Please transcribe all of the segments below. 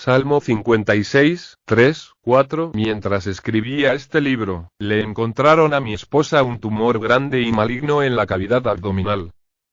Salmo 56, 3, 4. Mientras escribía este libro, le encontraron a mi esposa un tumor grande y maligno en la cavidad abdominal.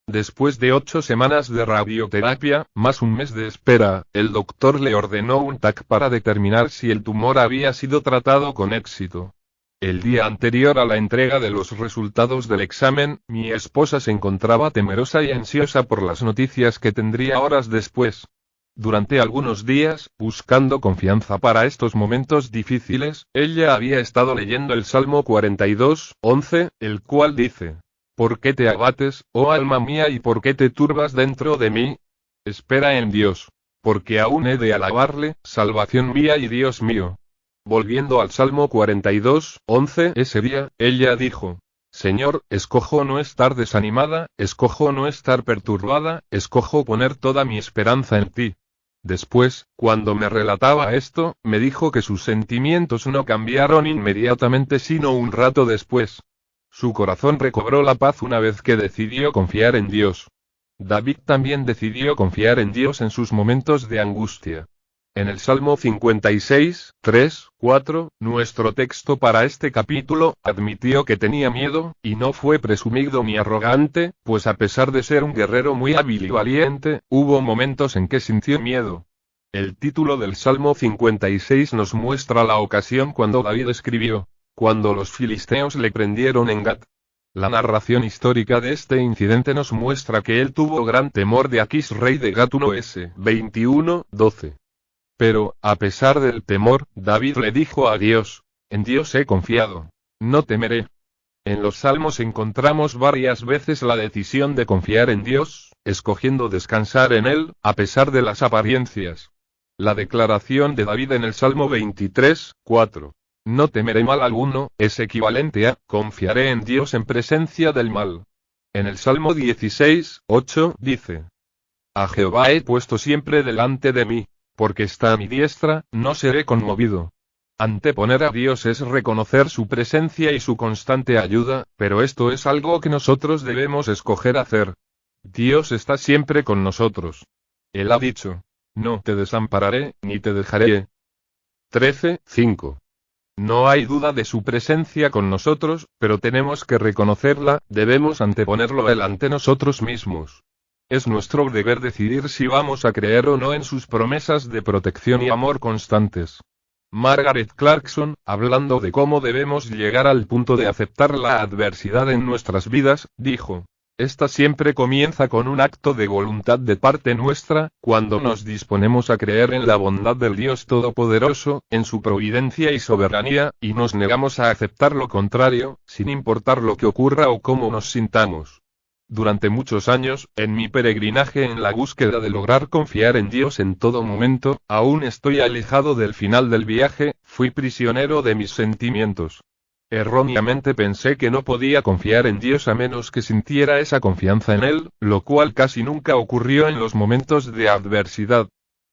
Después de 8 semanas de radioterapia, más un mes de espera, el doctor le ordenó un TAC para determinar si el tumor había sido tratado con éxito. El día anterior a la entrega de los resultados del examen, mi esposa se encontraba temerosa y ansiosa por las noticias que tendría horas después. Durante algunos días, buscando confianza para estos momentos difíciles, ella había estado leyendo el Salmo 42, 11, el cual dice: ¿Por qué te abates, oh alma mía, y por qué te turbas dentro de mí? Espera en Dios, porque aún he de alabarle, salvación mía y Dios mío. Volviendo al Salmo 42, 11, ese día, ella dijo: Señor, escojo no estar desanimada, escojo no estar perturbada, escojo poner toda mi esperanza en ti. Después, cuando me relataba esto, me dijo que sus sentimientos no cambiaron inmediatamente sino un rato después. Su corazón recobró la paz una vez que decidió confiar en Dios. David también decidió confiar en Dios en sus momentos de angustia. En el Salmo 56, 3, 4, nuestro texto para este capítulo, admitió que tenía miedo, y no fue presumido ni arrogante, pues a pesar de ser un guerrero muy hábil y valiente, hubo momentos en que sintió miedo. El título del Salmo 56 nos muestra la ocasión cuando David escribió: cuando los filisteos le prendieron en Gat. La narración histórica de este incidente nos muestra que él tuvo gran temor de Aquís, rey de Gat. 1 21, 12. Pero, a pesar del temor, David le dijo a Dios: en Dios he confiado, no temeré. En los Salmos encontramos varias veces la decisión de confiar en Dios, escogiendo descansar en Él, a pesar de las apariencias. La declaración de David en el Salmo 23, 4. No temeré mal alguno, es equivalente a: confiaré en Dios en presencia del mal. En el Salmo 16, 8, dice: a Jehová he puesto siempre delante de mí, porque está a mi diestra, no seré conmovido. Anteponer a Dios es reconocer su presencia y su constante ayuda, pero esto es algo que nosotros debemos escoger hacer. Dios está siempre con nosotros. Él ha dicho: no te desampararé, ni te dejaré. 13, 5. No hay duda de su presencia con nosotros, pero tenemos que reconocerla, debemos anteponerlo Él ante nosotros mismos. Es nuestro deber decidir si vamos a creer o no en sus promesas de protección y amor constantes. Margaret Clarkson, hablando de cómo debemos llegar al punto de aceptar la adversidad en nuestras vidas, dijo: esta siempre comienza con un acto de voluntad de parte nuestra, cuando nos disponemos a creer en la bondad del Dios Todopoderoso, en su providencia y soberanía, y nos negamos a aceptar lo contrario, sin importar lo que ocurra o cómo nos sintamos. Durante muchos años, en mi peregrinaje en la búsqueda de lograr confiar en Dios en todo momento, aún estoy alejado del final del viaje, fui prisionero de mis sentimientos. Erróneamente pensé que no podía confiar en Dios a menos que sintiera esa confianza en Él, lo cual casi nunca ocurrió en los momentos de adversidad.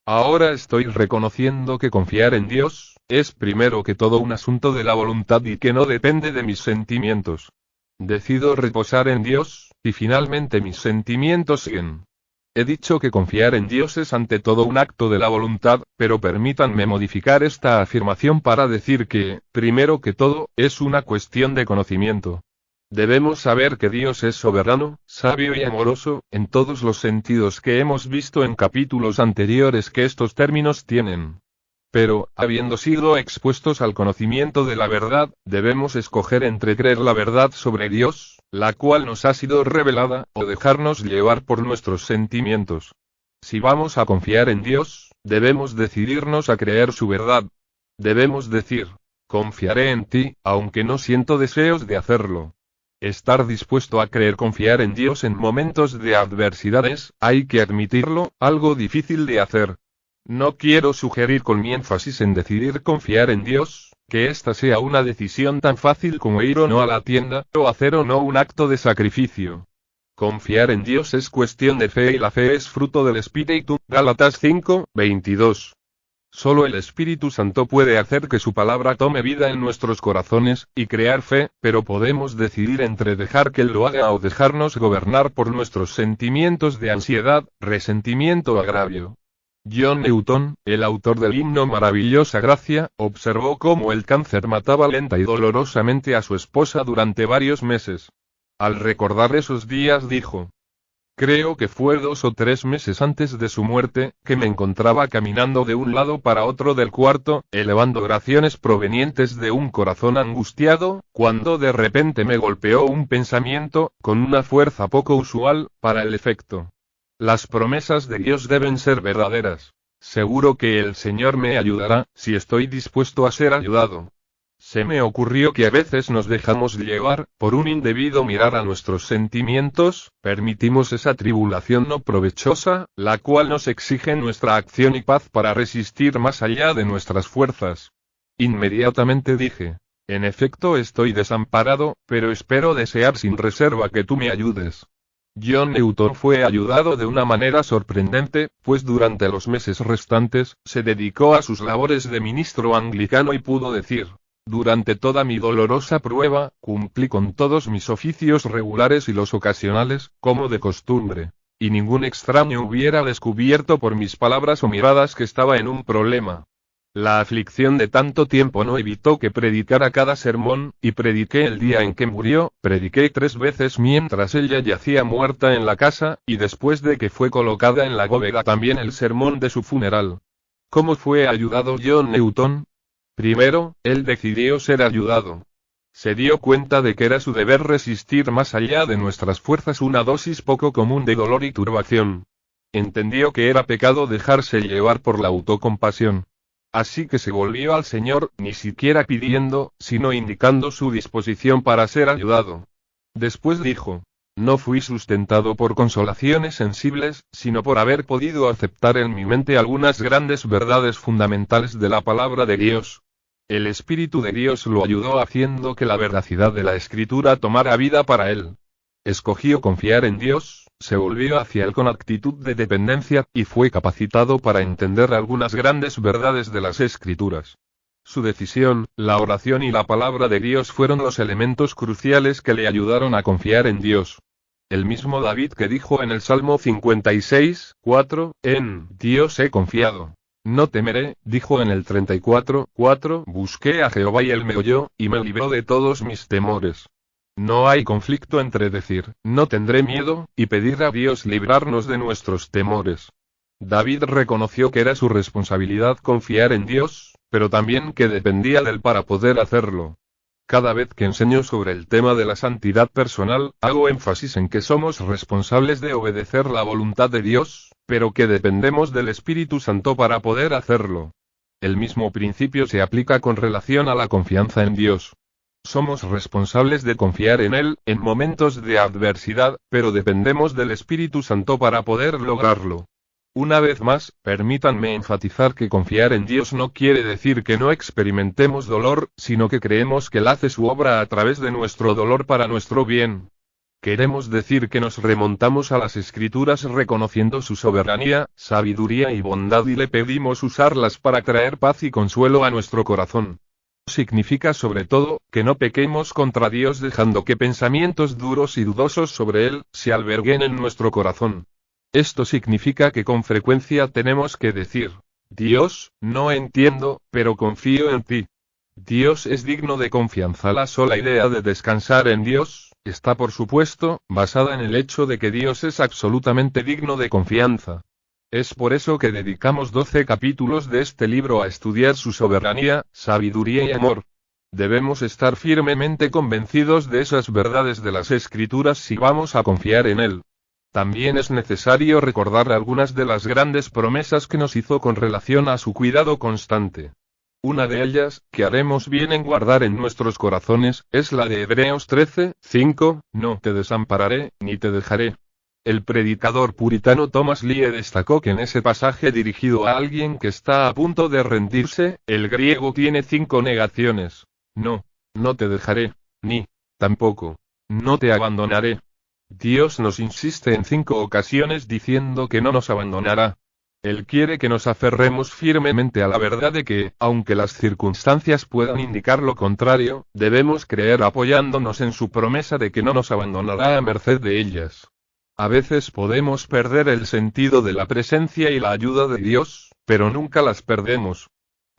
Ahora estoy reconociendo que confiar en Dios es primero que todo un asunto de la voluntad y que no depende de mis sentimientos. Decido reposar en Dios, y finalmente mis sentimientos siguen. He dicho que confiar en Dios es ante todo un acto de la voluntad, pero permítanme modificar esta afirmación para decir que, primero que todo, es una cuestión de conocimiento. Debemos saber que Dios es soberano, sabio y amoroso, en todos los sentidos que hemos visto en capítulos anteriores que estos términos tienen. Pero, habiendo sido expuestos al conocimiento de la verdad, debemos escoger entre creer la verdad sobre Dios, la cual nos ha sido revelada, o dejarnos llevar por nuestros sentimientos. Si vamos a confiar en Dios, debemos decidirnos a creer su verdad. Debemos decir: confiaré en ti, aunque no siento deseos de hacerlo. Estar dispuesto a confiar en Dios en momentos de adversidades, hay que admitirlo, algo difícil de hacer. No quiero sugerir con mi énfasis en decidir confiar en Dios, que esta sea una decisión tan fácil como ir o no a la tienda, o hacer o no un acto de sacrificio. Confiar en Dios es cuestión de fe y la fe es fruto del Espíritu, Gálatas 5, 22. Solo el Espíritu Santo puede hacer que su palabra tome vida en nuestros corazones, y crear fe, pero podemos decidir entre dejar que Él lo haga o dejarnos gobernar por nuestros sentimientos de ansiedad, resentimiento o agravio. John Newton, el autor del himno Maravillosa Gracia, observó cómo el cáncer mataba lenta y dolorosamente a su esposa durante varios meses. Al recordar esos días dijo: creo que fue 2 o 3 meses antes de su muerte, que me encontraba caminando de un lado para otro del cuarto, elevando oraciones provenientes de un corazón angustiado, cuando de repente me golpeó un pensamiento, con una fuerza poco usual, para el efecto: las promesas de Dios deben ser verdaderas. Seguro que el Señor me ayudará, si estoy dispuesto a ser ayudado. Se me ocurrió que a veces nos dejamos llevar, por un indebido mirar a nuestros sentimientos, permitimos esa tribulación no provechosa, la cual nos exige nuestra acción y paz para resistir más allá de nuestras fuerzas. Inmediatamente dije: en efecto estoy desamparado, pero espero desear sin reserva que tú me ayudes. John Newton fue ayudado de una manera sorprendente, pues durante los meses restantes, se dedicó a sus labores de ministro anglicano y pudo decir: durante toda mi dolorosa prueba, cumplí con todos mis oficios regulares y los ocasionales, como de costumbre. Y ningún extraño hubiera descubierto por mis palabras o miradas que estaba en un problema. La aflicción de tanto tiempo no evitó que predicara cada sermón, y prediqué el día en que murió, prediqué 3 veces mientras ella yacía muerta en la casa, y después de que fue colocada en la bóveda también el sermón de su funeral. ¿Cómo fue ayudado John Newton? Primero, él decidió ser ayudado. Se dio cuenta de que era su deber resistir más allá de nuestras fuerzas una dosis poco común de dolor y turbación. Entendió que era pecado dejarse llevar por la autocompasión. Así que se volvió al Señor, ni siquiera pidiendo, sino indicando su disposición para ser ayudado. Después dijo: no fui sustentado por consolaciones sensibles, sino por haber podido aceptar en mi mente algunas grandes verdades fundamentales de la palabra de Dios. El Espíritu de Dios lo ayudó haciendo que la veracidad de la Escritura tomara vida para él. Escogió confiar en Dios, se volvió hacia él con actitud de dependencia, y fue capacitado para entender algunas grandes verdades de las Escrituras. Su decisión, la oración y la palabra de Dios fueron los elementos cruciales que le ayudaron a confiar en Dios. El mismo David que dijo en el Salmo 56:4, en Dios he confiado. No temeré, dijo en el 34:4, busqué a Jehová y él me oyó, y me libró de todos mis temores. No hay conflicto entre decir, no tendré miedo, y pedir a Dios librarnos de nuestros temores. David reconoció que era su responsabilidad confiar en Dios, pero también que dependía de él para poder hacerlo. Cada vez que enseño sobre el tema de la santidad personal, hago énfasis en que somos responsables de obedecer la voluntad de Dios, pero que dependemos del Espíritu Santo para poder hacerlo. El mismo principio se aplica con relación a la confianza en Dios. Somos responsables de confiar en Él, en momentos de adversidad, pero dependemos del Espíritu Santo para poder lograrlo. Una vez más, permítanme enfatizar que confiar en Dios no quiere decir que no experimentemos dolor, sino que creemos que Él hace su obra a través de nuestro dolor para nuestro bien. Queremos decir que nos remontamos a las Escrituras reconociendo su soberanía, sabiduría y bondad y le pedimos usarlas para traer paz y consuelo a nuestro corazón. Significa sobre todo, que no pequemos contra Dios dejando que pensamientos duros y dudosos sobre Él, se alberguen en nuestro corazón. Esto significa que con frecuencia tenemos que decir: Dios, no entiendo, pero confío en ti. Dios es digno de confianza. La sola idea de descansar en Dios, está por supuesto, basada en el hecho de que Dios es absolutamente digno de confianza. Es por eso que dedicamos 12 capítulos de este libro a estudiar su soberanía, sabiduría y amor. Debemos estar firmemente convencidos de esas verdades de las Escrituras si vamos a confiar en Él. También es necesario recordar algunas de las grandes promesas que nos hizo con relación a su cuidado constante. Una de ellas, que haremos bien en guardar en nuestros corazones, es la de Hebreos 13:5, no te desampararé, ni te dejaré. El predicador puritano Thomas Lee destacó que en ese pasaje dirigido a alguien que está a punto de rendirse, el griego tiene 5 negaciones. No, no te dejaré, ni, tampoco, no te abandonaré. Dios nos insiste en 5 ocasiones diciendo que no nos abandonará. Él quiere que nos aferremos firmemente a la verdad de que, aunque las circunstancias puedan indicar lo contrario, debemos creer apoyándonos en su promesa de que no nos abandonará a merced de ellas. A veces podemos perder el sentido de la presencia y la ayuda de Dios, pero nunca las perdemos.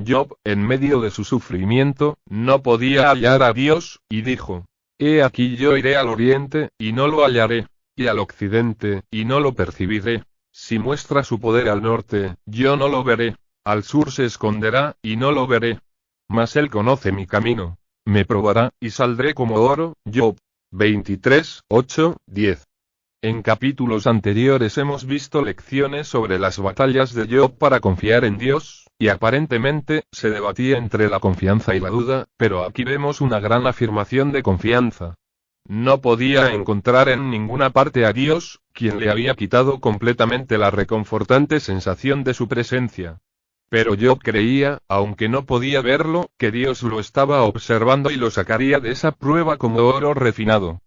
Job, en medio de su sufrimiento, no podía hallar a Dios, y dijo: He aquí yo iré al oriente, y no lo hallaré, y al occidente, y no lo percibiré. Si muestra su poder al norte, yo no lo veré. Al sur se esconderá, y no lo veré. Mas él conoce mi camino. Me probará, y saldré como oro. Job 23, 8, 10. En capítulos anteriores hemos visto lecciones sobre las batallas de Job para confiar en Dios, y aparentemente, se debatía entre la confianza y la duda, pero aquí vemos una gran afirmación de confianza. No podía encontrar en ninguna parte a Dios, quien le había quitado completamente la reconfortante sensación de su presencia. Pero Job creía, aunque no podía verlo, que Dios lo estaba observando y lo sacaría de esa prueba como oro refinado.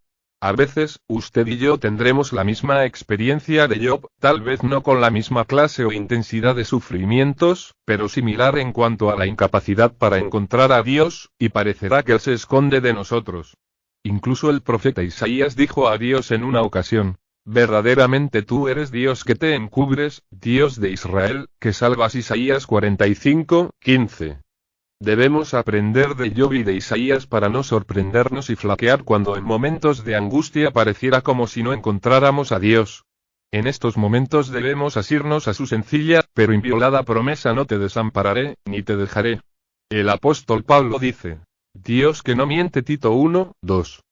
A veces, usted y yo tendremos la misma experiencia de Job, tal vez no con la misma clase o intensidad de sufrimientos, pero similar en cuanto a la incapacidad para encontrar a Dios, y parecerá que Él se esconde de nosotros. Incluso el profeta Isaías dijo a Dios en una ocasión: verdaderamente tú eres Dios que te encubres, Dios de Israel, que salvas. Isaías 45, 15. Debemos aprender de Job y de Isaías para no sorprendernos y flaquear cuando en momentos de angustia pareciera como si no encontráramos a Dios. En estos momentos debemos asirnos a su sencilla, pero inviolada promesa: no te desampararé, ni te dejaré. El apóstol Pablo dice: Dios que no miente. Tito 1, 2.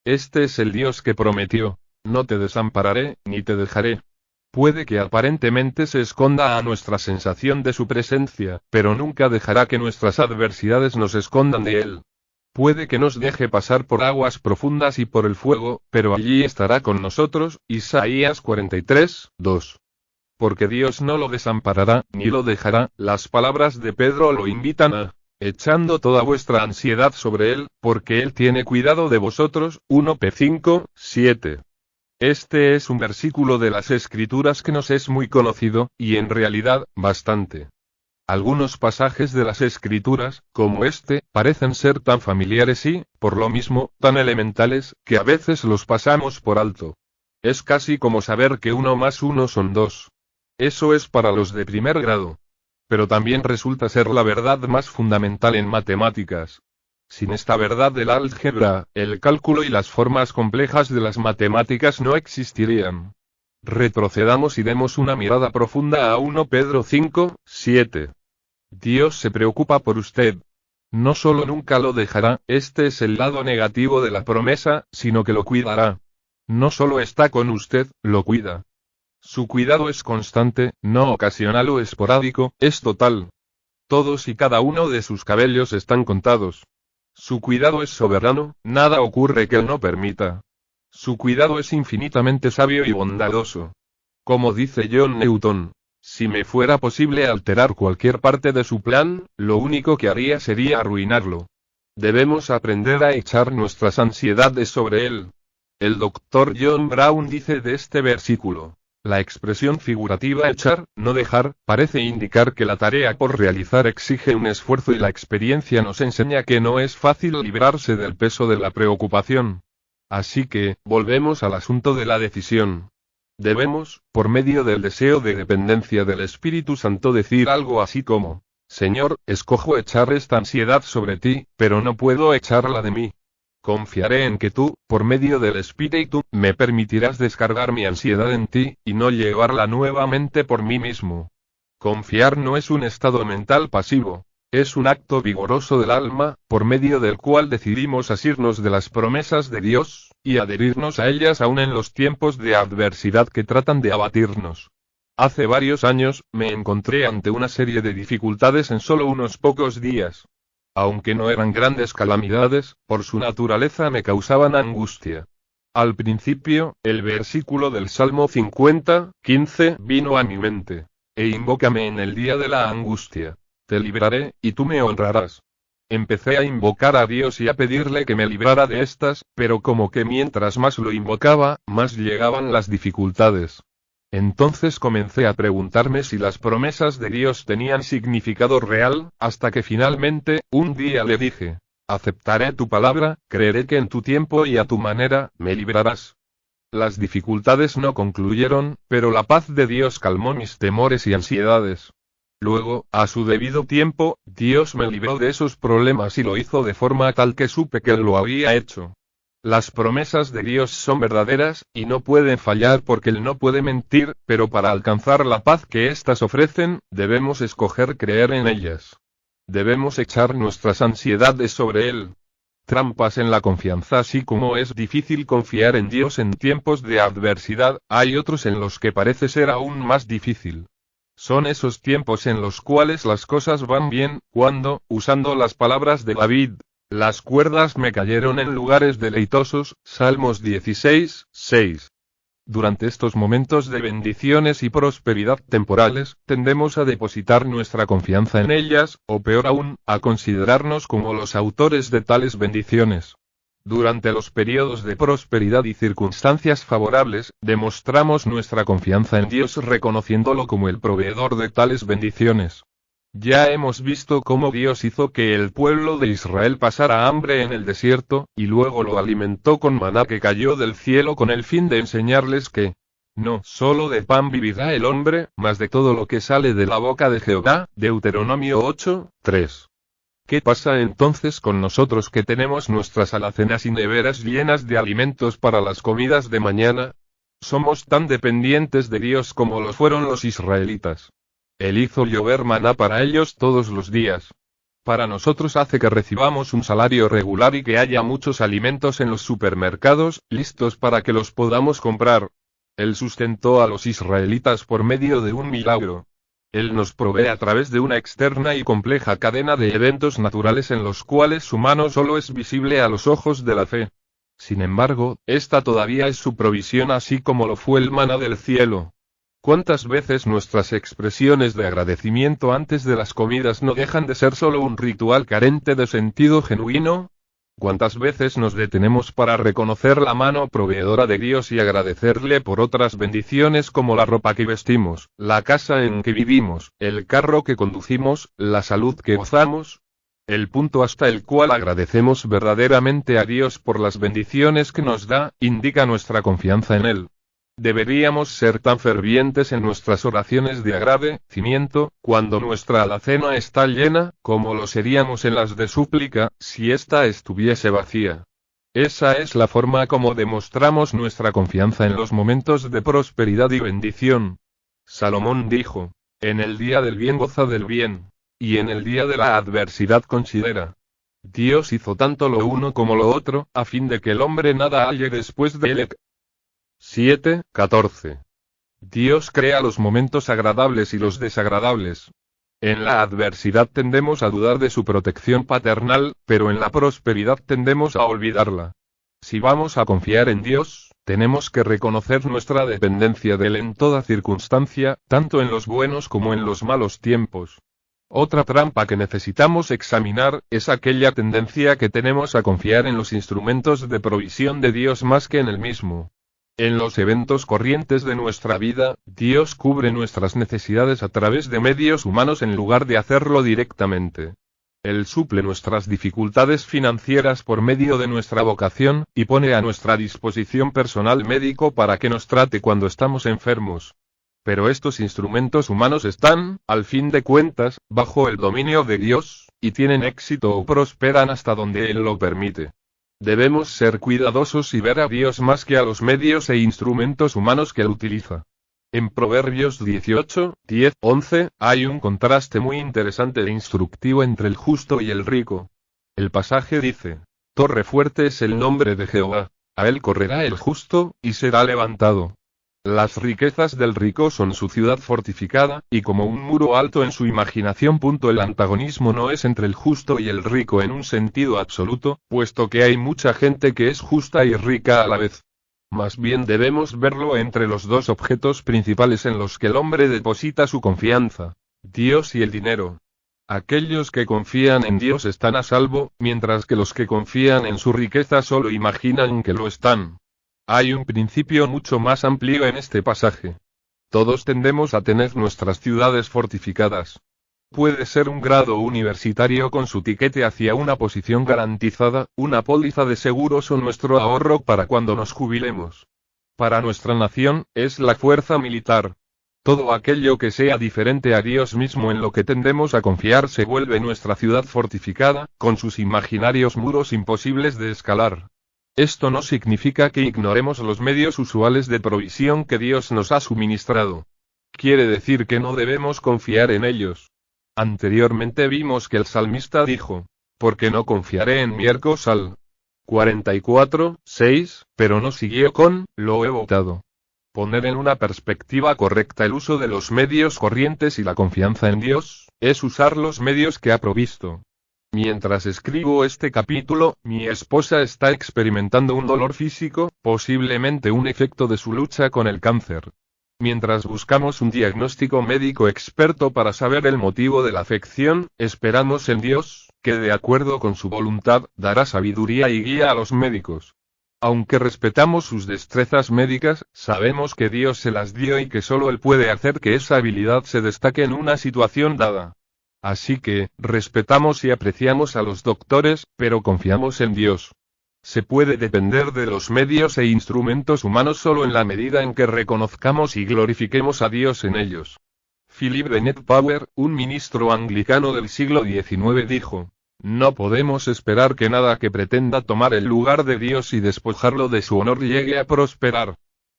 Este es el Dios que prometió: no te desampararé, ni te dejaré. Puede que aparentemente se esconda a nuestra sensación de su presencia, pero nunca dejará que nuestras adversidades nos escondan de Él. Puede que nos deje pasar por aguas profundas y por el fuego, pero allí estará con nosotros. Isaías 43, 2. Porque Dios no lo desamparará, ni lo dejará. Las palabras de Pedro lo invitan a: echando toda vuestra ansiedad sobre Él, porque Él tiene cuidado de vosotros. 1 P 5, 7. Este es un versículo de las Escrituras que nos es muy conocido, y en realidad, bastante. Algunos pasajes de las Escrituras, como este, parecen ser tan familiares y, por lo mismo, tan elementales, que a veces los pasamos por alto. Es casi como saber que 1 más 1 son 2. Eso es para los de primer grado. Pero también resulta ser la verdad más fundamental en matemáticas. Sin esta verdad el álgebra, el cálculo y las formas complejas de las matemáticas no existirían. Retrocedamos y demos una mirada profunda a 1 Pedro 5, 7. Dios se preocupa por usted. No solo nunca lo dejará, este es el lado negativo de la promesa, sino que lo cuidará. No solo está con usted, lo cuida. Su cuidado es constante, no ocasional o esporádico, es total. Todos y cada uno de sus cabellos están contados. Su cuidado es soberano, nada ocurre que Él no permita. Su cuidado es infinitamente sabio y bondadoso. Como dice John Newton: si me fuera posible alterar cualquier parte de su plan, lo único que haría sería arruinarlo. Debemos aprender a echar nuestras ansiedades sobre Él. El Dr. John Brown dice de este versículo: la expresión figurativa echar, no dejar, parece indicar que la tarea por realizar exige un esfuerzo y la experiencia nos enseña que no es fácil librarse del peso de la preocupación. Así que, volvemos al asunto de la decisión. Debemos, por medio del deseo de dependencia del Espíritu Santo, decir algo así como: Señor, escojo echar esta ansiedad sobre ti, pero no puedo echarla de mí. Confiaré en que tú, por medio del Espíritu, me permitirás descargar mi ansiedad en ti, y no llevarla nuevamente por mí mismo. Confiar no es un estado mental pasivo. Es un acto vigoroso del alma, por medio del cual decidimos asirnos de las promesas de Dios, y adherirnos a ellas aún en los tiempos de adversidad que tratan de abatirnos. Hace varios años, me encontré ante una serie de dificultades en solo unos pocos días. Aunque no eran grandes calamidades, por su naturaleza me causaban angustia. Al principio, el versículo del Salmo 50, 15 vino a mi mente: e invócame en el día de la angustia. Te libraré, y tú me honrarás. Empecé a invocar a Dios y a pedirle que me librara de estas, pero como que mientras más lo invocaba, más llegaban las dificultades. Entonces comencé a preguntarme si las promesas de Dios tenían significado real, hasta que finalmente, un día le dije: aceptaré tu palabra, creeré que en tu tiempo y a tu manera, me librarás. Las dificultades no concluyeron, pero la paz de Dios calmó mis temores y ansiedades. Luego, a su debido tiempo, Dios me libró de esos problemas y lo hizo de forma tal que supe que Él lo había hecho. Las promesas de Dios son verdaderas, y no pueden fallar porque Él no puede mentir, pero para alcanzar la paz que éstas ofrecen, debemos escoger creer en ellas. Debemos echar nuestras ansiedades sobre Él. Trampas en la confianza. Así como es difícil confiar en Dios en tiempos de adversidad, hay otros en los que parece ser aún más difícil. Son esos tiempos en los cuales las cosas van bien, cuando, usando las palabras de David, las cuerdas me cayeron en lugares deleitosos, Salmos 16, 6. Durante estos momentos de bendiciones y prosperidad temporales, tendemos a depositar nuestra confianza en ellas, o peor aún, a considerarnos como los autores de tales bendiciones. Durante los periodos de prosperidad y circunstancias favorables, demostramos nuestra confianza en Dios reconociéndolo como el proveedor de tales bendiciones. Ya hemos visto cómo Dios hizo que el pueblo de Israel pasara hambre en el desierto, y luego lo alimentó con maná que cayó del cielo con el fin de enseñarles que no solo de pan vivirá el hombre, mas de todo lo que sale de la boca de Jehová. Deuteronomio 8, 3. ¿Qué pasa entonces con nosotros que tenemos nuestras alacenas y neveras llenas de alimentos para las comidas de mañana? Somos tan dependientes de Dios como lo fueron los israelitas. Él hizo llover maná para ellos todos los días. Para nosotros hace que recibamos un salario regular y que haya muchos alimentos en los supermercados, listos para que los podamos comprar. Él sustentó a los israelitas por medio de un milagro. Él nos provee a través de una externa y compleja cadena de eventos naturales en los cuales su mano solo es visible a los ojos de la fe. Sin embargo, esta todavía es su provisión así como lo fue el maná del cielo. ¿Cuántas veces nuestras expresiones de agradecimiento antes de las comidas no dejan de ser solo un ritual carente de sentido genuino? ¿Cuántas veces nos detenemos para reconocer la mano proveedora de Dios y agradecerle por otras bendiciones como la ropa que vestimos, la casa en que vivimos, el carro que conducimos, la salud que gozamos? El punto hasta el cual agradecemos verdaderamente a Dios por las bendiciones que nos da, indica nuestra confianza en Él. Deberíamos ser tan fervientes en nuestras oraciones de agradecimiento, cuando nuestra alacena está llena, como lo seríamos en las de súplica, si ésta estuviese vacía. Esa es la forma como demostramos nuestra confianza en los momentos de prosperidad y bendición. Salomón dijo: en el día del bien goza del bien, y en el día de la adversidad considera. Dios hizo tanto lo uno como lo otro, a fin de que el hombre nada halle después de él. 7, 14. Dios crea los momentos agradables y los desagradables. En la adversidad tendemos a dudar de su protección paternal, pero en la prosperidad tendemos a olvidarla. Si vamos a confiar en Dios, tenemos que reconocer nuestra dependencia de Él en toda circunstancia, tanto en los buenos como en los malos tiempos. Otra trampa que necesitamos examinar, es aquella tendencia que tenemos a confiar en los instrumentos de provisión de Dios más que en Él mismo. En los eventos corrientes de nuestra vida, Dios cubre nuestras necesidades a través de medios humanos en lugar de hacerlo directamente. Él suple nuestras dificultades financieras por medio de nuestra vocación, y pone a nuestra disposición personal médico para que nos trate cuando estamos enfermos. Pero estos instrumentos humanos están, al fin de cuentas, bajo el dominio de Dios, y tienen éxito o prosperan hasta donde Él lo permite. Debemos ser cuidadosos y ver a Dios más que a los medios e instrumentos humanos que Él utiliza. En Proverbios 18, 10, 11, hay un contraste muy interesante e instructivo entre el justo y el rico. El pasaje dice: torre fuerte es el nombre de Jehová, a él correrá el justo, y será levantado. Las riquezas del rico son su ciudad fortificada, y como un muro alto en su imaginación. El antagonismo no es entre el justo y el rico en un sentido absoluto, puesto que hay mucha gente que es justa y rica a la vez. Más bien debemos verlo entre los dos objetos principales en los que el hombre deposita su confianza: Dios y el dinero. Aquellos que confían en Dios están a salvo, mientras que los que confían en su riqueza solo imaginan que lo están. Hay un principio mucho más amplio en este pasaje. Todos tendemos a tener nuestras ciudades fortificadas. Puede ser un grado universitario con su tiquete hacia una posición garantizada, una póliza de seguros o nuestro ahorro para cuando nos jubilemos. Para nuestra nación, es la fuerza militar. Todo aquello que sea diferente a Dios mismo en lo que tendemos a confiar se vuelve nuestra ciudad fortificada, con sus imaginarios muros imposibles de escalar. Esto no significa que ignoremos los medios usuales de provisión que Dios nos ha suministrado. Quiere decir que no debemos confiar en ellos. Anteriormente vimos que el salmista dijo, porque no confiaré en mi arco Sal 44:6, pero no siguió con, lo he votado. Poner en una perspectiva correcta el uso de los medios corrientes y la confianza en Dios, es usar los medios que ha provisto. Mientras escribo este capítulo, mi esposa está experimentando un dolor físico, posiblemente un efecto de su lucha con el cáncer. Mientras buscamos un diagnóstico médico experto para saber el motivo de la afección, esperamos en Dios, que de acuerdo con su voluntad, dará sabiduría y guía a los médicos. Aunque respetamos sus destrezas médicas, sabemos que Dios se las dio y que solo Él puede hacer que esa habilidad se destaque en una situación dada. Así que, respetamos y apreciamos a los doctores, pero confiamos en Dios. Se puede depender de los medios e instrumentos humanos solo en la medida en que reconozcamos y glorifiquemos a Dios en ellos. Philip Bennett Power, un ministro anglicano del siglo XIX, dijo: no podemos esperar que nada que pretenda tomar el lugar de Dios y despojarlo de su honor llegue a prosperar.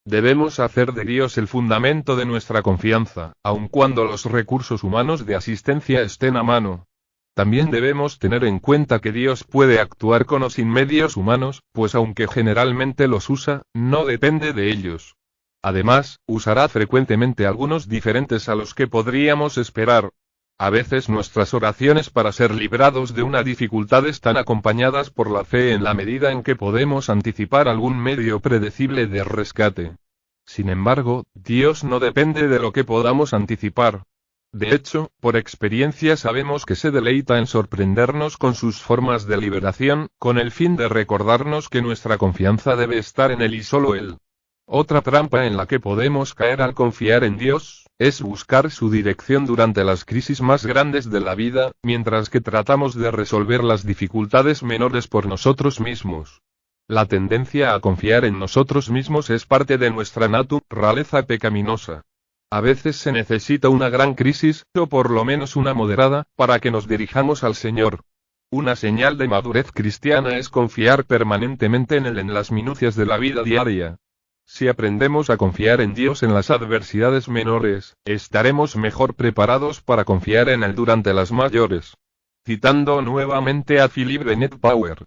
Debemos hacer de Dios el fundamento de nuestra confianza, aun cuando los recursos humanos de asistencia estén a mano. También debemos tener en cuenta que Dios puede actuar con o sin medios humanos, pues aunque generalmente los usa, no depende de ellos. Además, usará frecuentemente algunos diferentes a los que podríamos esperar. A veces nuestras oraciones para ser librados de una dificultad están acompañadas por la fe en la medida en que podemos anticipar algún medio predecible de rescate. Sin embargo, Dios no depende de lo que podamos anticipar. De hecho, por experiencia sabemos que se deleita en sorprendernos con sus formas de liberación, con el fin de recordarnos que nuestra confianza debe estar en Él y solo Él. Otra trampa en la que podemos caer al confiar en Dios, es buscar su dirección durante las crisis más grandes de la vida, mientras que tratamos de resolver las dificultades menores por nosotros mismos. La tendencia a confiar en nosotros mismos es parte de nuestra naturaleza pecaminosa. A veces se necesita una gran crisis, o por lo menos una moderada, para que nos dirijamos al Señor. Una señal de madurez cristiana es confiar permanentemente en Él en las minucias de la vida diaria. Si aprendemos a confiar en Dios en las adversidades menores, estaremos mejor preparados para confiar en Él durante las mayores. Citando nuevamente a Philip Bennett Power.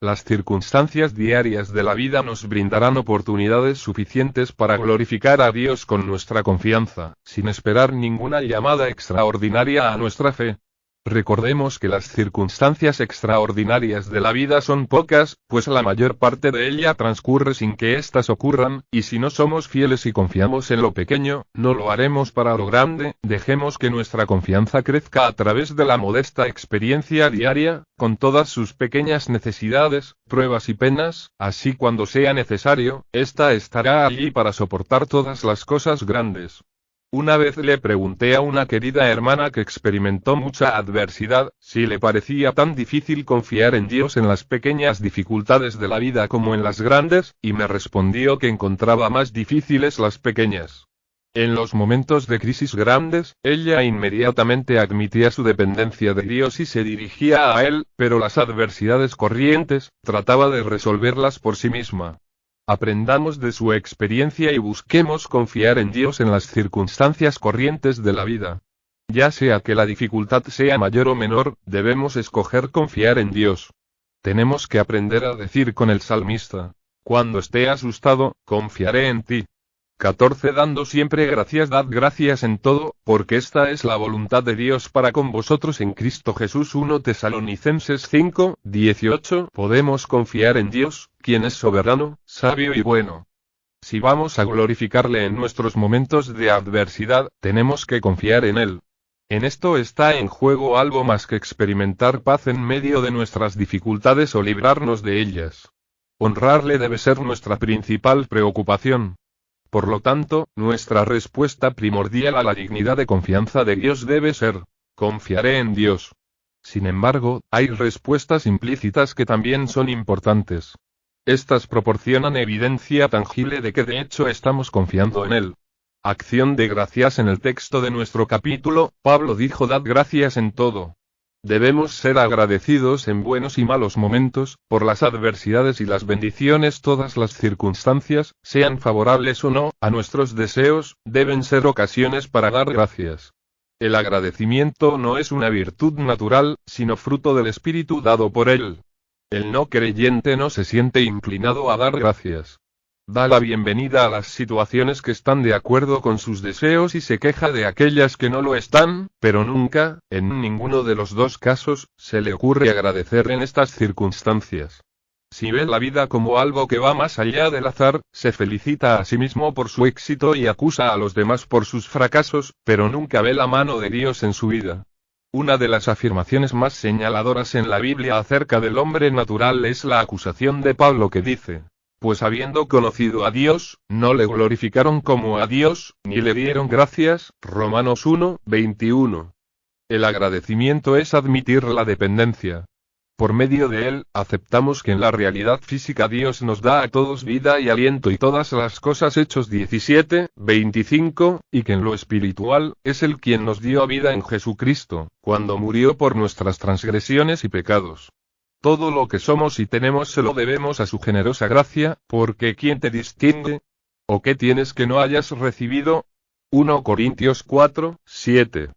Las circunstancias diarias de la vida nos brindarán oportunidades suficientes para glorificar a Dios con nuestra confianza, sin esperar ninguna llamada extraordinaria a nuestra fe. Recordemos que las circunstancias extraordinarias de la vida son pocas, pues la mayor parte de ella transcurre sin que éstas ocurran, y si no somos fieles y confiamos en lo pequeño, no lo haremos para lo grande. Dejemos que nuestra confianza crezca a través de la modesta experiencia diaria, con todas sus pequeñas necesidades, pruebas y penas, así cuando sea necesario, ésta estará allí para soportar todas las cosas grandes. Una vez le pregunté a una querida hermana que experimentó mucha adversidad, si le parecía tan difícil confiar en Dios en las pequeñas dificultades de la vida como en las grandes, y me respondió que encontraba más difíciles las pequeñas. En los momentos de crisis grandes, ella inmediatamente admitía su dependencia de Dios y se dirigía a Él, pero las adversidades corrientes, trataba de resolverlas por sí misma. Aprendamos de su experiencia y busquemos confiar en Dios en las circunstancias corrientes de la vida. Ya sea que la dificultad sea mayor o menor, debemos escoger confiar en Dios. Tenemos que aprender a decir con el salmista: cuando esté asustado, confiaré en ti. 14 Dando siempre gracias, dad gracias en todo, porque esta es la voluntad de Dios para con vosotros en Cristo Jesús. 1 Tesalonicenses 5:18 Podemos confiar en Dios, quien es soberano, sabio y bueno. Si vamos a glorificarle en nuestros momentos de adversidad, tenemos que confiar en Él. En esto está en juego algo más que experimentar paz en medio de nuestras dificultades o librarnos de ellas. Honrarle debe ser nuestra principal preocupación. Por lo tanto, nuestra respuesta primordial a la dignidad de confianza de Dios debe ser: confiaré en Dios. Sin embargo, hay respuestas implícitas que también son importantes. Estas proporcionan evidencia tangible de que de hecho estamos confiando en Él. Acción de gracias. En el texto de nuestro capítulo, Pablo dijo: dad gracias en todo. Debemos ser agradecidos en buenos y malos momentos, por las adversidades y las bendiciones. Todas las circunstancias, sean favorables o no, a nuestros deseos, deben ser ocasiones para dar gracias. El agradecimiento no es una virtud natural, sino fruto del Espíritu dado por Él. El no creyente no se siente inclinado a dar gracias. Da la bienvenida a las situaciones que están de acuerdo con sus deseos y se queja de aquellas que no lo están, pero nunca, en ninguno de los dos casos, se le ocurre agradecer en estas circunstancias. Si ve la vida como algo que va más allá del azar, se felicita a sí mismo por su éxito y acusa a los demás por sus fracasos, pero nunca ve la mano de Dios en su vida. Una de las afirmaciones más señaladoras en la Biblia acerca del hombre natural es la acusación de Pablo que dice: pues habiendo conocido a Dios, no le glorificaron como a Dios, ni le dieron gracias. Romanos 1:21. El agradecimiento es admitir la dependencia. Por medio de él, aceptamos que en la realidad física Dios nos da a todos vida y aliento y todas las cosas. Hechos 17:25, y que en lo espiritual, es Él quien nos dio vida en Jesucristo, cuando murió por nuestras transgresiones y pecados. Todo lo que somos y tenemos se lo debemos a su generosa gracia, porque ¿quién te distingue? ¿O qué tienes que no hayas recibido? 1 Corintios 4:7.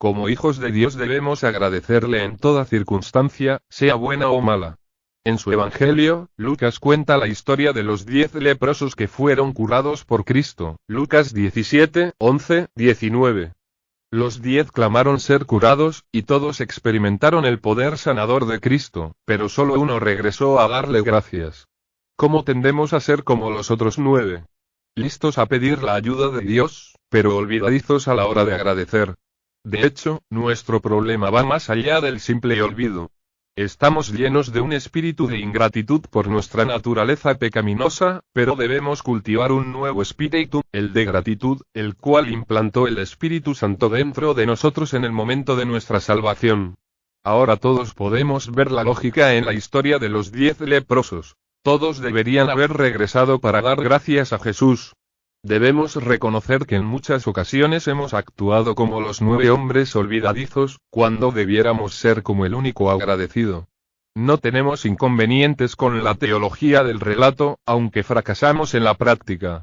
Como hijos de Dios debemos agradecerle en toda circunstancia, sea buena o mala. En su Evangelio, Lucas cuenta la historia de los 10 leprosos que fueron curados por Cristo. Lucas 17:11-19. Los 10 clamaron ser curados, y todos experimentaron el poder sanador de Cristo, pero solo uno regresó a darle gracias. ¿Cómo tendemos a ser como los otros 9? Listos a pedir la ayuda de Dios, pero olvidadizos a la hora de agradecer. De hecho, nuestro problema va más allá del simple olvido. Estamos llenos de un espíritu de ingratitud por nuestra naturaleza pecaminosa, pero debemos cultivar un nuevo espíritu, el de gratitud, el cual implantó el Espíritu Santo dentro de nosotros en el momento de nuestra salvación. Ahora todos podemos ver la lógica en la historia de los 10 leprosos. Todos deberían haber regresado para dar gracias a Jesús. Debemos reconocer que en muchas ocasiones hemos actuado como los 9 hombres olvidadizos, cuando debiéramos ser como el único agradecido. No tenemos inconvenientes con la teología del relato, aunque fracasamos en la práctica.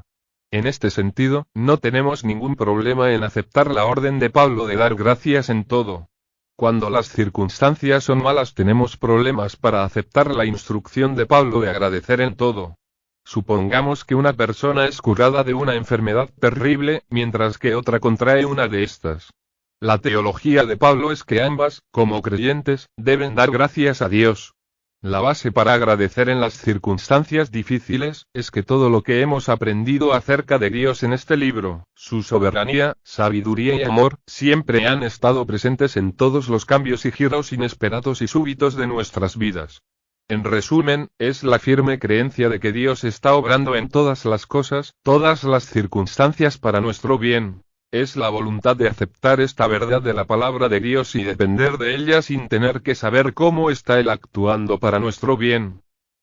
En este sentido, no tenemos ningún problema en aceptar la orden de Pablo de dar gracias en todo. Cuando las circunstancias son malas tenemos problemas para aceptar la instrucción de Pablo de agradecer en todo. Supongamos que una persona es curada de una enfermedad terrible, mientras que otra contrae una de estas. La teología de Pablo es que ambas, como creyentes, deben dar gracias a Dios. La base para agradecer en las circunstancias difíciles, es que todo lo que hemos aprendido acerca de Dios en este libro, su soberanía, sabiduría y amor, siempre han estado presentes en todos los cambios y giros inesperados y súbitos de nuestras vidas. En resumen, es la firme creencia de que Dios está obrando en todas las cosas, todas las circunstancias para nuestro bien. Es la voluntad de aceptar esta verdad de la palabra de Dios y depender de ella sin tener que saber cómo está Él actuando para nuestro bien.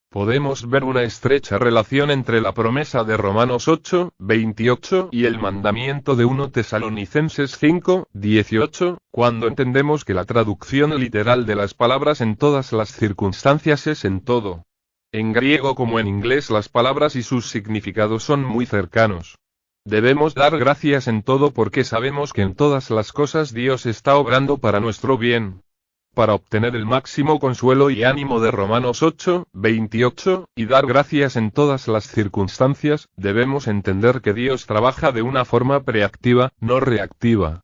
Podemos ver una estrecha relación entre la promesa de Romanos 8:28 y el mandamiento de 1 Tesalonicenses 5:18, cuando entendemos que la traducción literal de las palabras en todas las circunstancias es en todo. En griego como en inglés las palabras y sus significados son muy cercanos. Debemos dar gracias en todo porque sabemos que en todas las cosas Dios está obrando para nuestro bien. Para obtener el máximo consuelo y ánimo de Romanos 8:28, y dar gracias en todas las circunstancias, debemos entender que Dios trabaja de una forma preactiva, no reactiva.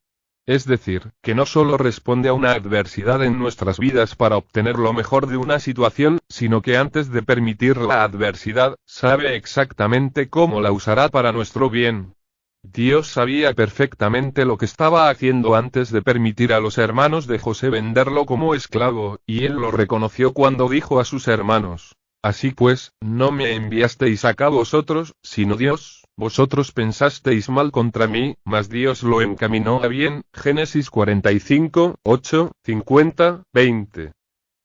Es decir, que no solo responde a una adversidad en nuestras vidas para obtener lo mejor de una situación, sino que antes de permitir la adversidad, sabe exactamente cómo la usará para nuestro bien. Dios sabía perfectamente lo que estaba haciendo antes de permitir a los hermanos de José venderlo como esclavo, y él lo reconoció cuando dijo a sus hermanos: así pues, no me enviasteis acá vosotros, sino Dios. Vosotros pensasteis mal contra mí, mas Dios lo encaminó a bien. Génesis 45:8, 50, 20.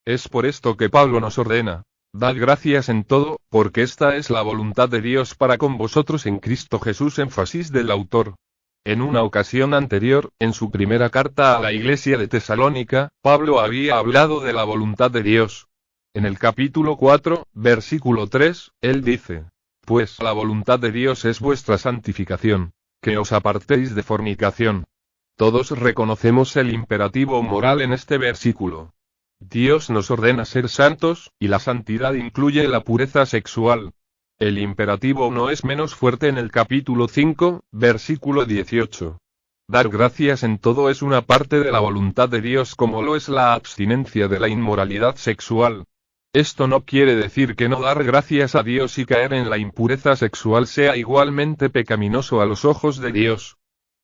Es por esto que Pablo nos ordena: Dad gracias en todo, porque esta es la voluntad de Dios para con vosotros en Cristo Jesús. Énfasis del autor. En una ocasión anterior, en su primera carta a la iglesia de Tesalónica, Pablo había hablado de la voluntad de Dios. En el capítulo 4, versículo 3, él dice: Pues la voluntad de Dios es vuestra santificación, que os apartéis de fornicación. Todos reconocemos el imperativo moral en este versículo. Dios nos ordena ser santos, y la santidad incluye la pureza sexual. El imperativo no es menos fuerte en el capítulo 5, versículo 18. Dar gracias en todo es una parte de la voluntad de Dios, como lo es la abstinencia de la inmoralidad sexual. Esto no quiere decir que no dar gracias a Dios y caer en la impureza sexual sea igualmente pecaminoso a los ojos de Dios.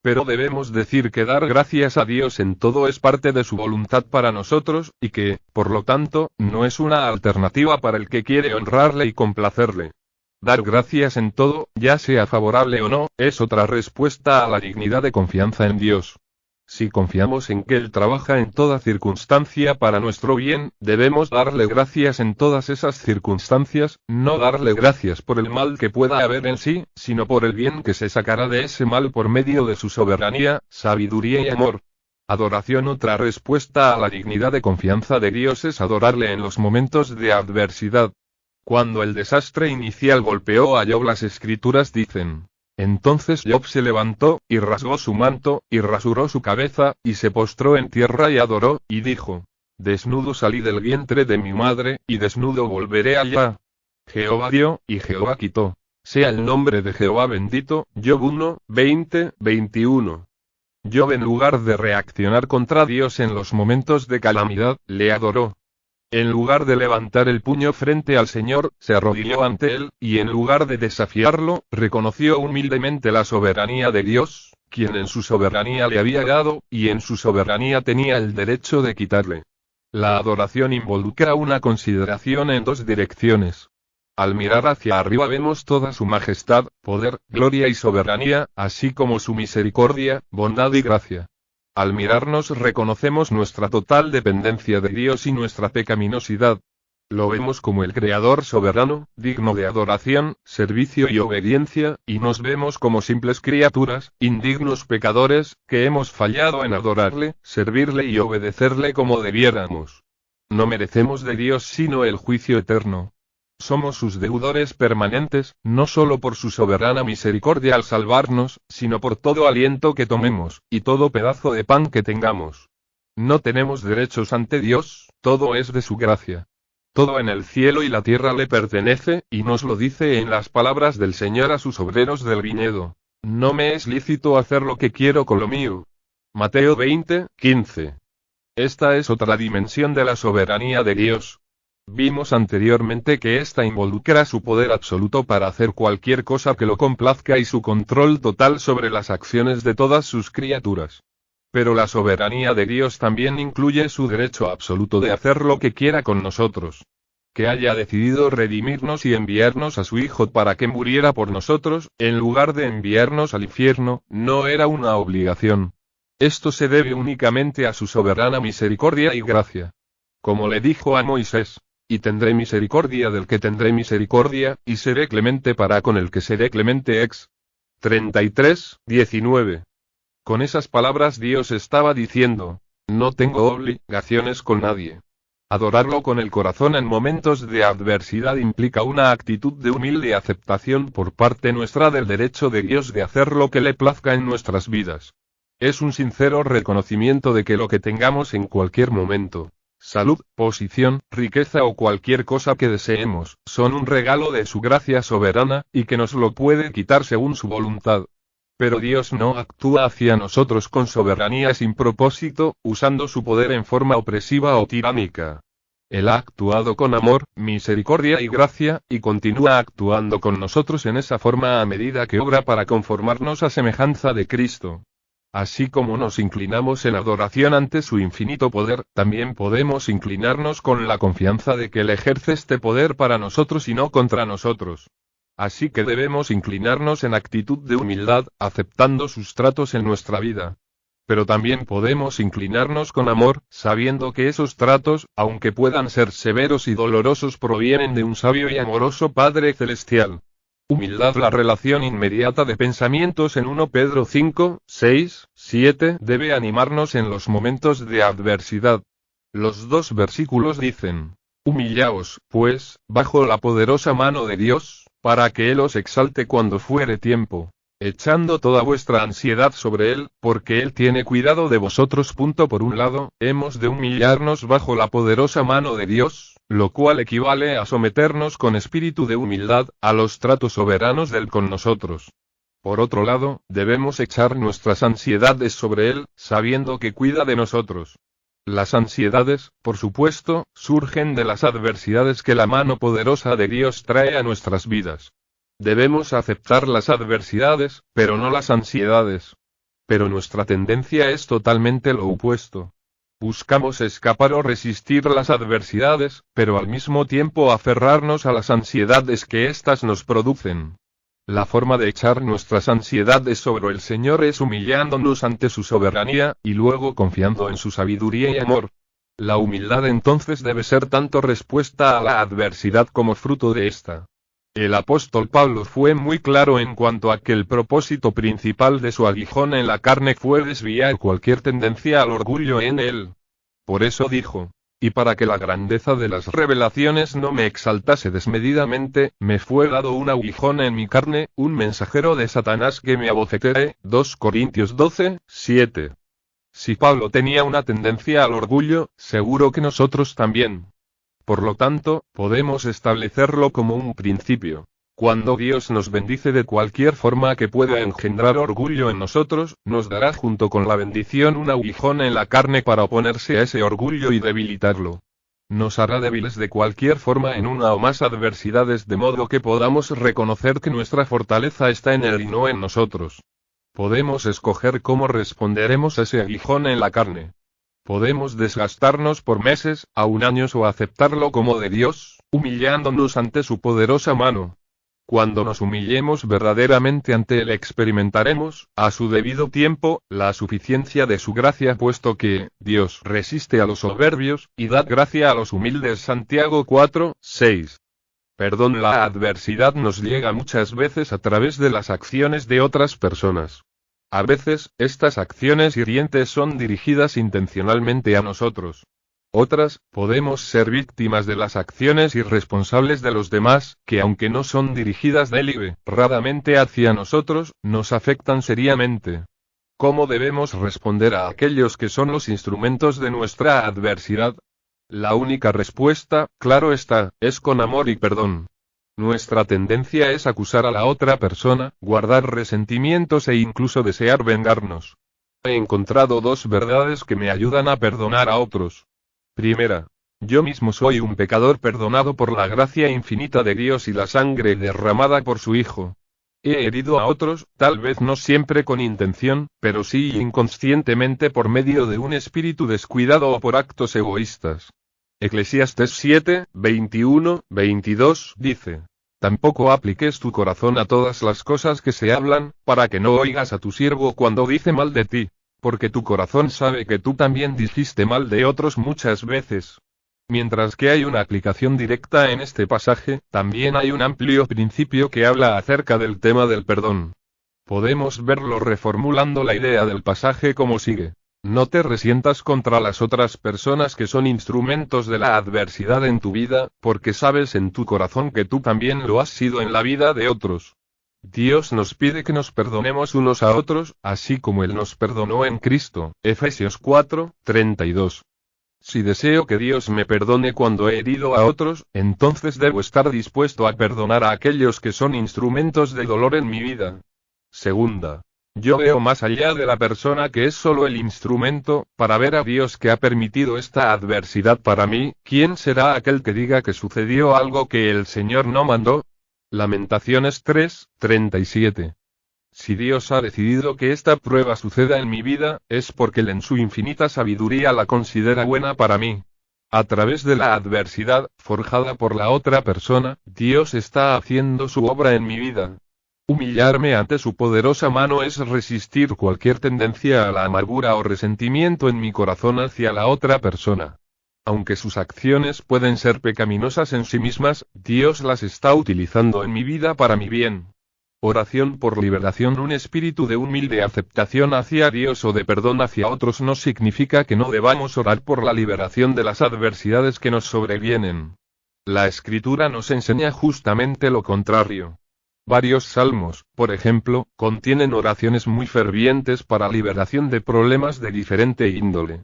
Pero debemos decir que dar gracias a Dios en todo es parte de su voluntad para nosotros, y que, por lo tanto, no es una alternativa para el que quiere honrarle y complacerle. Dar gracias en todo, ya sea favorable o no, es otra respuesta a la dignidad de confianza en Dios. Si confiamos en que Él trabaja en toda circunstancia para nuestro bien, debemos darle gracias en todas esas circunstancias, no darle gracias por el mal que pueda haber en sí, sino por el bien que se sacará de ese mal por medio de su soberanía, sabiduría y amor. Adoración. Otra respuesta a la dignidad de confianza de Dios es adorarle en los momentos de adversidad. Cuando el desastre inicial golpeó a Job, las escrituras dicen: Entonces Job se levantó, y rasgó su manto, y rasuró su cabeza, y se postró en tierra y adoró, y dijo: Desnudo salí del vientre de mi madre, y desnudo volveré allá. Jehová dio, y Jehová quitó. Sea el nombre de Jehová bendito. Job 1, 20, 21. Job, en lugar de reaccionar contra Dios en los momentos de calamidad, le adoró. En lugar de levantar el puño frente al Señor, se arrodilló ante Él, y en lugar de desafiarlo, reconoció humildemente la soberanía de Dios, quien en su soberanía le había dado, y en su soberanía tenía el derecho de quitarle. La adoración involucra una consideración en dos direcciones. Al mirar hacia arriba vemos toda su majestad, poder, gloria y soberanía, así como su misericordia, bondad y gracia. Al mirarnos reconocemos nuestra total dependencia de Dios y nuestra pecaminosidad. Lo vemos como el Creador soberano, digno de adoración, servicio y obediencia, y nos vemos como simples criaturas, indignos pecadores, que hemos fallado en adorarle, servirle y obedecerle como debiéramos. No merecemos de Dios sino el juicio eterno. Somos sus deudores permanentes, no solo por su soberana misericordia al salvarnos, sino por todo aliento que tomemos, y todo pedazo de pan que tengamos. No tenemos derechos ante Dios, todo es de su gracia. Todo en el cielo y la tierra le pertenece, y nos lo dice en las palabras del Señor a sus obreros del viñedo: No me es lícito hacer lo que quiero con lo mío. Mateo 20, 15. Esta es otra dimensión de la soberanía de Dios. Vimos anteriormente que esta involucra su poder absoluto para hacer cualquier cosa que lo complazca y su control total sobre las acciones de todas sus criaturas. Pero la soberanía de Dios también incluye su derecho absoluto de hacer lo que quiera con nosotros. Que haya decidido redimirnos y enviarnos a su Hijo para que muriera por nosotros, en lugar de enviarnos al infierno, no era una obligación. Esto se debe únicamente a su soberana misericordia y gracia. Como le dijo a Moisés: Y tendré misericordia del que tendré misericordia, y seré clemente para con el que seré clemente. Ex. 33, 19. Con esas palabras Dios estaba diciendo: No tengo obligaciones con nadie. Adorarlo con el corazón en momentos de adversidad implica una actitud de humilde aceptación por parte nuestra del derecho de Dios de hacer lo que le plazca en nuestras vidas. Es un sincero reconocimiento de que lo que tengamos en cualquier momento, salud, posición, riqueza o cualquier cosa que deseemos, son un regalo de su gracia soberana, y que nos lo puede quitar según su voluntad. Pero Dios no actúa hacia nosotros con soberanía sin propósito, usando su poder en forma opresiva o tiránica. Él ha actuado con amor, misericordia y gracia, y continúa actuando con nosotros en esa forma a medida que obra para conformarnos a semejanza de Cristo. Así como nos inclinamos en adoración ante su infinito poder, también podemos inclinarnos con la confianza de que Él ejerce este poder para nosotros y no contra nosotros. Así que debemos inclinarnos en actitud de humildad, aceptando sus tratos en nuestra vida. Pero también podemos inclinarnos con amor, sabiendo que esos tratos, aunque puedan ser severos y dolorosos, provienen de un sabio y amoroso Padre Celestial. Humildad. La relación inmediata de pensamientos en 1 Pedro 5, 6, 7 debe animarnos en los momentos de adversidad. Los dos versículos dicen: Humillaos, pues, bajo la poderosa mano de Dios, para que Él os exalte cuando fuere tiempo, echando toda vuestra ansiedad sobre Él, porque Él tiene cuidado de vosotros. Por un lado, hemos de humillarnos bajo la poderosa mano de Dios, lo cual equivale a someternos con espíritu de humildad a los tratos soberanos de Él con nosotros. Por otro lado, debemos echar nuestras ansiedades sobre Él, sabiendo que cuida de nosotros. Las ansiedades, por supuesto, surgen de las adversidades que la mano poderosa de Dios trae a nuestras vidas. Debemos aceptar las adversidades, pero no las ansiedades. Pero nuestra tendencia es totalmente lo opuesto. Buscamos escapar o resistir las adversidades, pero al mismo tiempo aferrarnos a las ansiedades que éstas nos producen. La forma de echar nuestras ansiedades sobre el Señor es humillándonos ante su soberanía, y luego confiando en su sabiduría y amor. La humildad entonces debe ser tanto respuesta a la adversidad como fruto de esta. El apóstol Pablo fue muy claro en cuanto a que el propósito principal de su aguijón en la carne fue desviar cualquier tendencia al orgullo en él. Por eso dijo: y para que la grandeza de las revelaciones no me exaltase desmedidamente, me fue dado un aguijón en mi carne, un mensajero de Satanás que me abofetere. 2 Corintios 12, 7. Si Pablo tenía una tendencia al orgullo, seguro que nosotros también. Por lo tanto, podemos establecerlo como un principio. Cuando Dios nos bendice de cualquier forma que pueda engendrar orgullo en nosotros, nos dará junto con la bendición un aguijón en la carne para oponerse a ese orgullo y debilitarlo. Nos hará débiles de cualquier forma en una o más adversidades, de modo que podamos reconocer que nuestra fortaleza está en Él y no en nosotros. Podemos escoger cómo responderemos a ese aguijón en la carne. Podemos desgastarnos por meses, aun años, o aceptarlo como de Dios, humillándonos ante su poderosa mano. Cuando nos humillemos verdaderamente ante Él, experimentaremos, a su debido tiempo, la suficiencia de su gracia, puesto que Dios resiste a los soberbios, y da gracia a los humildes. Santiago 4, 6. Perdón. La adversidad nos llega muchas veces a través de las acciones de otras personas. A veces, estas acciones hirientes son dirigidas intencionalmente a nosotros. Otras, podemos ser víctimas de las acciones irresponsables de los demás, que aunque no son dirigidas deliberadamente hacia nosotros, nos afectan seriamente. ¿Cómo debemos responder a aquellos que son los instrumentos de nuestra adversidad? La única respuesta, claro está, es con amor y perdón. Nuestra tendencia es acusar a la otra persona, guardar resentimientos e incluso desear vengarnos. He encontrado dos verdades que me ayudan a perdonar a otros. Primera, yo mismo soy un pecador perdonado por la gracia infinita de Dios y la sangre derramada por su Hijo. He herido a otros, tal vez no siempre con intención, pero sí inconscientemente por medio de un espíritu descuidado o por actos egoístas. Eclesiastés 7, 21, 22 dice: tampoco apliques tu corazón a todas las cosas que se hablan, para que no oigas a tu siervo cuando dice mal de ti, porque tu corazón sabe que tú también dijiste mal de otros muchas veces. Mientras que hay una aplicación directa en este pasaje, también hay un amplio principio que habla acerca del tema del perdón. Podemos verlo reformulando la idea del pasaje como sigue: no te resientas contra las otras personas que son instrumentos de la adversidad en tu vida, porque sabes en tu corazón que tú también lo has sido en la vida de otros. Dios nos pide que nos perdonemos unos a otros, así como Él nos perdonó en Cristo. Efesios 4, 32. Si deseo que Dios me perdone cuando he herido a otros, entonces debo estar dispuesto a perdonar a aquellos que son instrumentos de dolor en mi vida. Segunda, yo veo más allá de la persona que es solo el instrumento, para ver a Dios que ha permitido esta adversidad para mí. ¿Quién será aquel que diga que sucedió algo que el Señor no mandó? Lamentaciones 3, 37. Si Dios ha decidido que esta prueba suceda en mi vida, es porque Él en su infinita sabiduría la considera buena para mí. A través de la adversidad, forjada por la otra persona, Dios está haciendo su obra en mi vida. Humillarme ante su poderosa mano es resistir cualquier tendencia a la amargura o resentimiento en mi corazón hacia la otra persona. Aunque sus acciones pueden ser pecaminosas en sí mismas, Dios las está utilizando en mi vida para mi bien. Oración por liberación. Un espíritu de humilde aceptación hacia Dios o de perdón hacia otros no significa que no debamos orar por la liberación de las adversidades que nos sobrevienen. La Escritura nos enseña justamente lo contrario. Varios salmos, por ejemplo, contienen oraciones muy fervientes para liberación de problemas de diferente índole.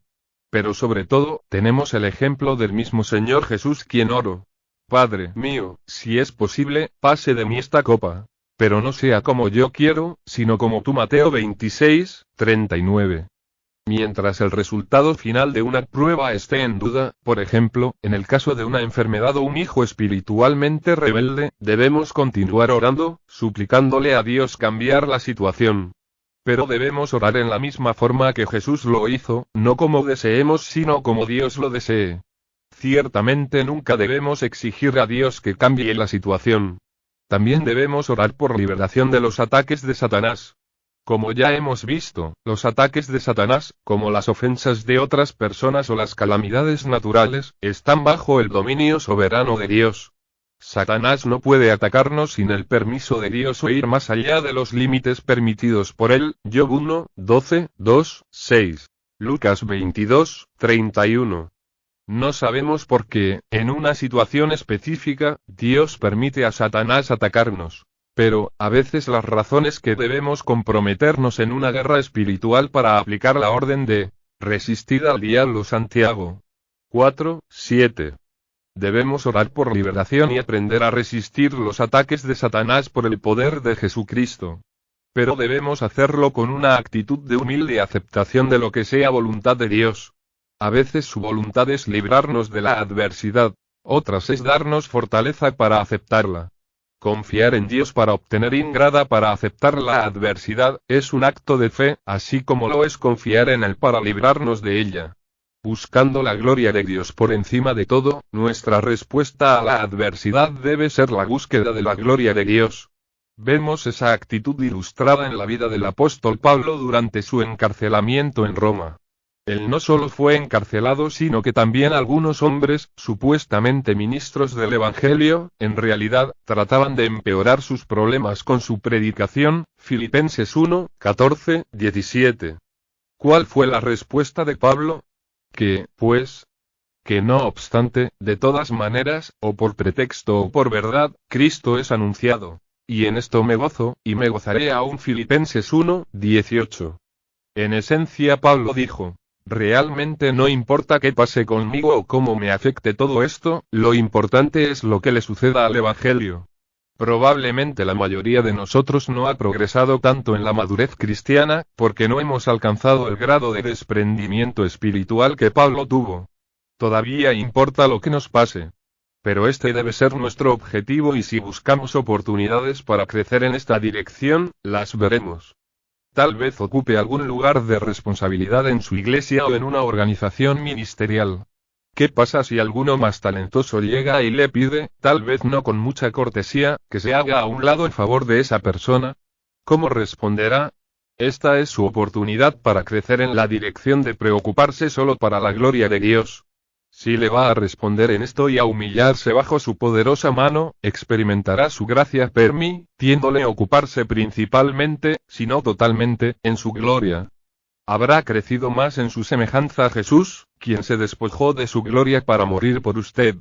Pero sobre todo, tenemos el ejemplo del mismo Señor Jesús, quien oró: Padre mío, si es posible, pase de mí esta copa, pero no sea como yo quiero, sino como tú. Mateo 26:39. Mientras el resultado final de una prueba esté en duda, por ejemplo, en el caso de una enfermedad o un hijo espiritualmente rebelde, debemos continuar orando, suplicándole a Dios cambiar la situación. Pero debemos orar en la misma forma que Jesús lo hizo, no como deseemos sino como Dios lo desee. Ciertamente nunca debemos exigir a Dios que cambie la situación. También debemos orar por liberación de los ataques de Satanás. Como ya hemos visto, los ataques de Satanás, como las ofensas de otras personas o las calamidades naturales, están bajo el dominio soberano de Dios. Satanás no puede atacarnos sin el permiso de Dios o ir más allá de los límites permitidos por él. Job 1:12-2-6. Lucas 22:31. No sabemos por qué, en una situación específica, Dios permite a Satanás atacarnos. Pero, a veces las razones que debemos comprometernos en una guerra espiritual para aplicar la orden de resistir al diablo. Santiago 4:7. Debemos orar por liberación y aprender a resistir los ataques de Satanás por el poder de Jesucristo. Pero debemos hacerlo con una actitud de humilde aceptación de lo que sea voluntad de Dios. A veces su voluntad es librarnos de la adversidad, otras es darnos fortaleza para aceptarla. Confiar en Dios para obtener ingrada para aceptar la adversidad, es un acto de fe, así como lo es confiar en Él para librarnos de ella. Buscando la gloria de Dios por encima de todo, nuestra respuesta a la adversidad debe ser la búsqueda de la gloria de Dios. Vemos esa actitud ilustrada en la vida del apóstol Pablo durante su encarcelamiento en Roma. Él no solo fue encarcelado, sino que también algunos hombres, supuestamente ministros del Evangelio, en realidad, trataban de empeorar sus problemas con su predicación. Filipenses 1:14-17. ¿Cuál fue la respuesta de Pablo? Que no obstante, de todas maneras, o por pretexto o por verdad, Cristo es anunciado. Y en esto me gozo, y me gozaré aún. Filipenses 1:18. En esencia Pablo dijo: realmente no importa qué pase conmigo o cómo me afecte todo esto, lo importante es lo que le suceda al Evangelio. Probablemente la mayoría de nosotros no ha progresado tanto en la madurez cristiana, porque no hemos alcanzado el grado de desprendimiento espiritual que Pablo tuvo. Todavía importa lo que nos pase. Pero este debe ser nuestro objetivo, y si buscamos oportunidades para crecer en esta dirección, las veremos. Tal vez ocupe algún lugar de responsabilidad en su iglesia o en una organización ministerial. ¿Qué pasa si alguno más talentoso llega y le pide, tal vez no con mucha cortesía, que se haga a un lado en favor de esa persona? ¿Cómo responderá? Esta es su oportunidad para crecer en la dirección de preocuparse solo para la gloria de Dios. Si le va a responder en esto y a humillarse bajo su poderosa mano, experimentará su gracia permitiéndole ocuparse principalmente, si no totalmente, en su gloria. Habrá crecido más en su semejanza a Jesús, quien se despojó de su gloria para morir por usted.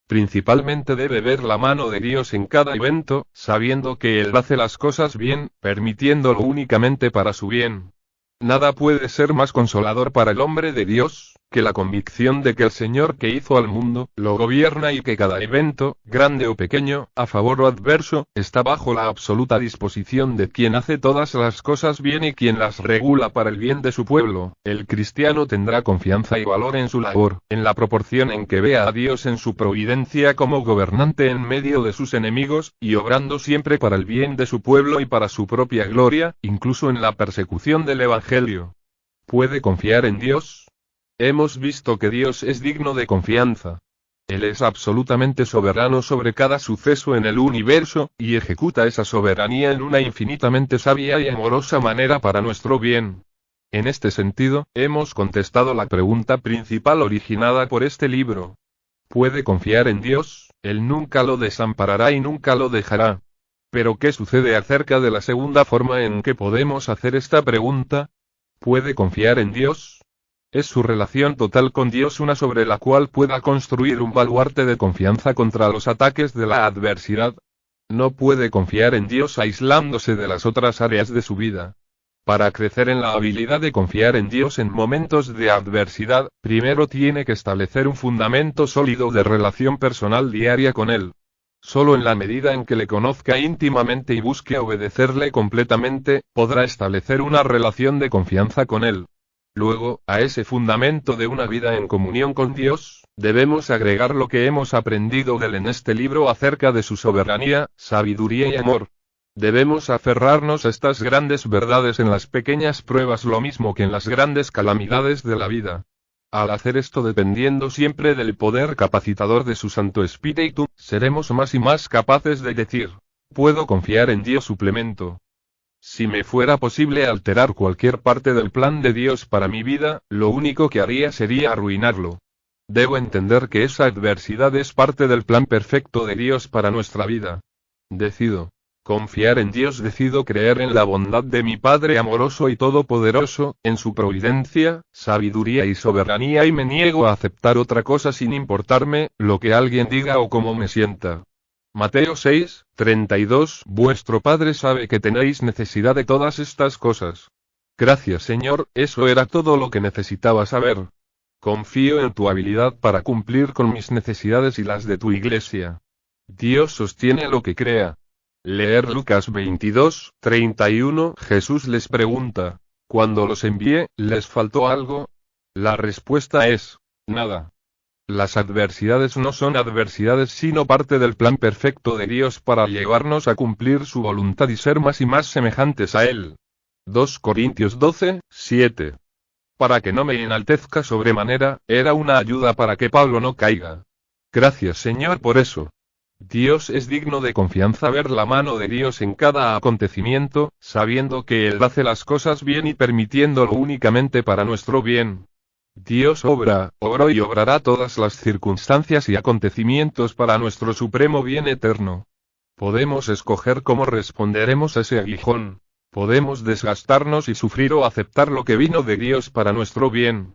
Principalmente debe ver la mano de Dios en cada evento, sabiendo que Él hace las cosas bien, permitiéndolo únicamente para su bien. Nada puede ser más consolador para el hombre de Dios que la convicción de que el Señor que hizo al mundo, lo gobierna y que cada evento, grande o pequeño, a favor o adverso, está bajo la absoluta disposición de quien hace todas las cosas bien y quien las regula para el bien de su pueblo. El cristiano tendrá confianza y valor en su labor, en la proporción en que vea a Dios en su providencia como gobernante en medio de sus enemigos, y obrando siempre para el bien de su pueblo y para su propia gloria, incluso en la persecución del Evangelio. ¿Puede confiar en Dios? Hemos visto que Dios es digno de confianza. Él es absolutamente soberano sobre cada suceso en el universo, y ejecuta esa soberanía en una infinitamente sabia y amorosa manera para nuestro bien. En este sentido, hemos contestado la pregunta principal originada por este libro. ¿Puede confiar en Dios? Él nunca lo desamparará y nunca lo dejará. Pero ¿qué sucede acerca de la segunda forma en que podemos hacer esta pregunta? ¿Puede confiar en Dios? ¿Es su relación total con Dios una sobre la cual pueda construir un baluarte de confianza contra los ataques de la adversidad? No puede confiar en Dios aislándose de las otras áreas de su vida. Para crecer en la habilidad de confiar en Dios en momentos de adversidad, primero tiene que establecer un fundamento sólido de relación personal diaria con Él. Solo en la medida en que le conozca íntimamente y busque obedecerle completamente, podrá establecer una relación de confianza con Él. Luego, a ese fundamento de una vida en comunión con Dios, debemos agregar lo que hemos aprendido de él en este libro acerca de su soberanía, sabiduría y amor. Debemos aferrarnos a estas grandes verdades en las pequeñas pruebas lo mismo que en las grandes calamidades de la vida. Al hacer esto dependiendo siempre del poder capacitador de su Santo Espíritu, seremos más y más capaces de decir, puedo confiar en Dios. Suplemento. Si me fuera posible alterar cualquier parte del plan de Dios para mi vida, lo único que haría sería arruinarlo. Debo entender que esa adversidad es parte del plan perfecto de Dios para nuestra vida. Decido confiar en Dios, decido creer en la bondad de mi Padre amoroso y todopoderoso, en su providencia, sabiduría y soberanía, y me niego a aceptar otra cosa sin importarme lo que alguien diga o cómo me sienta. Mateo 6:32. Vuestro Padre sabe que tenéis necesidad de todas estas cosas. Gracias, Señor, eso era todo lo que necesitaba saber. Confío en tu habilidad para cumplir con mis necesidades y las de tu iglesia. Dios sostiene lo que crea. Leer Lucas 22:31. Jesús les pregunta, cuando los envié, ¿les faltó algo? La respuesta es, nada. Las adversidades no son adversidades sino parte del plan perfecto de Dios para llevarnos a cumplir su voluntad y ser más y más semejantes a Él. 2 Corintios 12:7. Para que no me enaltezca sobremanera, era una ayuda para que Pablo no caiga. Gracias, Señor, por eso. Dios es digno de confianza. Ver la mano de Dios en cada acontecimiento, sabiendo que Él hace las cosas bien y permitiéndolo únicamente para nuestro bien. Dios obró y obrará todas las circunstancias y acontecimientos para nuestro supremo bien eterno. Podemos escoger cómo responderemos a ese aguijón. Podemos desgastarnos y sufrir o aceptar lo que vino de Dios para nuestro bien.